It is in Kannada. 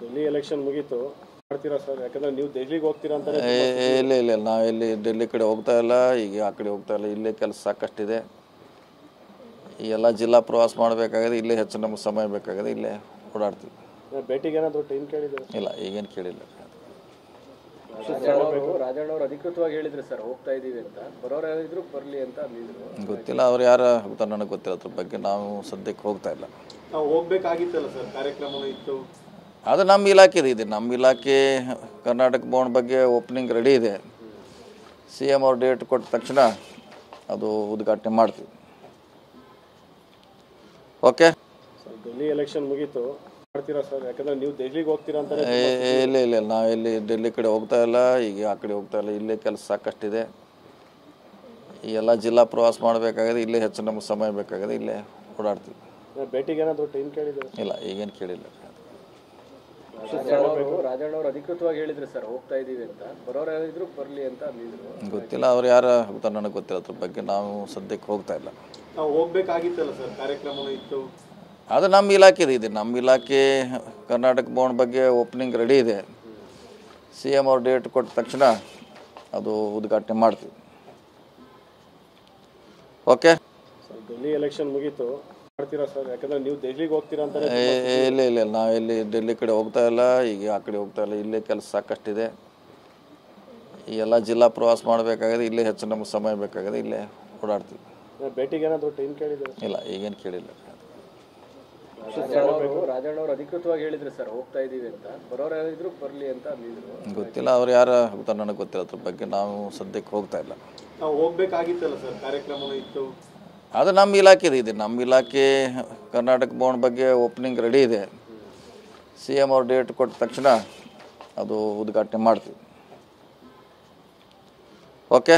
ಡೆಲ್ಲಿ ಎಲೆಕ್ಷನ್ ಮುಗೀತು ಮಾಡ್ತೀರಾ ಸರ್? ಯಾಕಂದ್ರೆ ನೀವು ದೆಹಲಿಗೆ ಹೋಗ್ತೀರಾ ಅಂತ. ಇಲ್ಲ ಇಲ್ಲ ನಾವೆಲ್ಲಿ ಡೆಲ್ಲಿ ಕಡೆ ಹೋಗ್ತಾ ಇಲ್ಲ, ಈಗ ಆ ಕಡೆ ಹೋಗ್ತಾ ಇಲ್ಲ. ಇಲ್ಲೇ ಕೆಲಸ ಸಾಕಷ್ಟಿದೆ. ಈ ಎಲ್ಲ ಜಿಲ್ಲಾ ಪ್ರವಾಸ ಮಾಡಬೇಕಾಗಿದೆ, ಇಲ್ಲೇ ಹೆಚ್ಚು ನಮಗೆ ಸಮಯ ಬೇಕಾಗಿದೆ, ಇಲ್ಲೇ ಓಡಾಡ್ತೀವಿ. ಭೇಟಿಗೆ ಏನಾದರೂ ಟೈಮ್ ಕೇಳಿದ್ರೆ? ಇಲ್ಲ, ಈಗೇನು ಕೇಳಿಲ್ಲ. ರಾಜಣ್ಣ ಅವರು ಅಧಿಕೃತವಾಗಿ ಹೇಳಿದ್ರು ಸರ್ ಹೋಗ್ತಾ ಇದೀವಿ ಅಂತ, ಬರೋರು ಯಾರಿದ್ರು ಬರಲಿ ಅಂತ ಅಂದಿದ್ರು. ಗೊತ್ತಿಲ್ಲ, ಅವ್ರು ಯಾರು ಹೋಗ್ತಾರೆ ನನಗೆ ಗೊತ್ತಿಲ್ಲ. ಅದ್ರ ಬಗ್ಗೆ ನಾವು ಸದ್ಯಕ್ಕೆ ಹೋಗ್ತಾ ಇಲ್ಲ. ನಾವು ಹೋಗ್ಬೇಕಾಗಿತ್ತಲ್ಲ ಸರ್, ಕಾರ್ಯಕ್ರಮನೂ ಇತ್ತು. ಅದು ನಮ್ಮ ಇಲಾಖೆದು ಇದೆ. ನಮ್ಮ ಇಲಾಖೆ ಕರ್ನಾಟಕ ಭವನ ಬಗ್ಗೆ ಓಪನಿಂಗ್ ರೆಡಿ ಇದೆ. CM ಅವ್ರು ಡೇಟ್ ಕೊಟ್ಟ ತಕ್ಷಣ ಅದು ಉದ್ಘಾಟನೆ ಮಾಡ್ತೀವಿ. ಓಕೆ. ಡೆಲ್ಲಿ ಎಲೆಕ್ಷನ್ ಮುಗೀತು ಮಾಡ್ತೀರಾ ಸರ್? ಯಾಕಂದ್ರೆ ನೀವು ದೆಹಲಿಗೆ ಹೋಗ್ತೀರಾ ಅಂತ. ಇಲ್ಲ ಇಲ್ಲ ನಾವೆಲ್ಲಿ ಡೆಲ್ಲಿ ಕಡೆ ಹೋಗ್ತಾ ಇಲ್ಲ, ಈಗ ಆ ಕಡೆ ಹೋಗ್ತಾ ಇಲ್ಲ. ಇಲ್ಲೇ ಕೆಲಸ ಸಾಕಷ್ಟಿದೆ. ಈ ಎಲ್ಲ ಜಿಲ್ಲಾ ಪ್ರವಾಸ ಮಾಡಬೇಕಾಗಿದೆ, ಇಲ್ಲೇ ಹೆಚ್ಚು ನಮಗೆ ಸಮಯ ಬೇಕಾಗಿದೆ, ಇಲ್ಲೇ ಓಡಾಡ್ತೀವಿ. ಭೇಟಿಗೆ ಏನಾದರೂ ಟೈಮ್ ಕೇಳಿದ್ರೆ? ಇಲ್ಲ, ಈಗೇನು ಕೇಳಿಲ್ಲ. ರಾಜಣ್ಣ ಅವರು ಅಧಿಕೃತವಾಗಿ ಹೇಳಿದ್ರು ಸರ್ ಹೋಗ್ತಾ ಇದೀವಿ ಅಂತ, ಬರೋರು ಯಾರಿದ್ರು ಬರಲಿ ಅಂತ ಅಂದಿದ್ರು. ಗೊತ್ತಿಲ್ಲ, ಅವ್ರು ಯಾರು ಹೋಗ್ತಾರೆ ನನಗೆ ಗೊತ್ತಿಲ್ಲ. ಅದ್ರ ಬಗ್ಗೆ ನಾವು ಸದ್ಯಕ್ಕೆ ಹೋಗ್ತಾ ಇಲ್ಲ. ನಾವು ಹೋಗ್ಬೇಕಾಗಿತ್ತಲ್ಲ ಸರ್, ಕಾರ್ಯಕ್ರಮನೂ ಇತ್ತು. ಅದು ನಮ್ಮ ಇಲಾಖೆದು ಇದೆ. ನಮ್ಮ ಇಲಾಖೆ ಕರ್ನಾಟಕ ಭವನ ಬಗ್ಗೆ ಓಪನಿಂಗ್ ರೆಡಿ ಇದೆ. CM ಅವ್ರು ಡೇಟ್ ಕೊಟ್ಟ ತಕ್ಷಣ ಅದು ಉದ್ಘಾಟನೆ ಮಾಡ್ತೀವಿ. ಓಕೆ. ಡೆಲ್ಲಿ ಎಲೆಕ್ಷನ್ ಮುಗೀತು ಮಾಡ್ತೀರಾ ಸರ್? ಯಾಕಂದ್ರೆ ನೀವು ದೆಹಲಿಗೆ ಹೋಗ್ತೀರಾ ಅಂತ. ಇಲ್ಲ ಇಲ್ಲ ನಾವೆಲ್ಲಿ ಡೆಲ್ಲಿ ಕಡೆ ಹೋಗ್ತಾ ಇಲ್ಲ, ಈಗ ಆ ಕಡೆ ಹೋಗ್ತಾ ಇಲ್ಲ. ಇಲ್ಲೇ ಕೆಲಸ ಸಾಕಷ್ಟಿದೆ. ಈ ಎಲ್ಲ ಜಿಲ್ಲಾ ಪ್ರವಾಸ ಮಾಡಬೇಕಾಗಿದೆ, ಇಲ್ಲೇ ಹೆಚ್ಚು ನಮಗೆ ಸಮಯ ಬೇಕಾಗಿದೆ, ಇಲ್ಲೇ ಓಡಾಡ್ತೀವಿ. ಭೇಟಿಗೆ ಏನಾದರೂ ಟೈಮ್ ಕೇಳಿದ್ರೆ? ಇಲ್ಲ, ಈಗೇನು ಕೇಳಿಲ್ಲ. ರಾಜಣ್ಣ ಅವರು ಅಧಿಕೃತವಾಗಿ ಹೇಳಿದ್ರು ಸರ್ ಹೋಗ್ತಾ ಇದೀವಿ ಅಂತ, ಬರೋರು ಯಾರಿದ್ರು ಬರಲಿ ಅಂತ ಅಂದಿದ್ರು. ಗೊತ್ತಿಲ್ಲ, ಅವ್ರು ಯಾರು ಹೋಗ್ತಾರೆ ನನಗೆ ಗೊತ್ತಿಲ್ಲ. ಅದ್ರ ಬಗ್ಗೆ ನಾವು ಸದ್ಯಕ್ಕೆ ಹೋಗ್ತಾ ಇಲ್ಲ. ನಾವು ಹೋಗ್ಬೇಕಾಗಿತ್ತಲ್ಲ ಸರ್, ಕಾರ್ಯಕ್ರಮನೂ ಇತ್ತು. ಅದು ನಮ್ಮ ಇಲಾಖೆದು ಇದೆ. ನಮ್ಮ ಇಲಾಖೆ ಕರ್ನಾಟಕ ಭವನ ಬಗ್ಗೆ ಓಪನಿಂಗ್ ರೆಡಿ ಇದೆ. CM ಅವ್ರು ಡೇಟ್ ಕೊಟ್ಟ ತಕ್ಷಣ ಅದು ಉದ್ಘಾಟನೆ ಮಾಡ್ತೀವಿ. ಓಕೆ.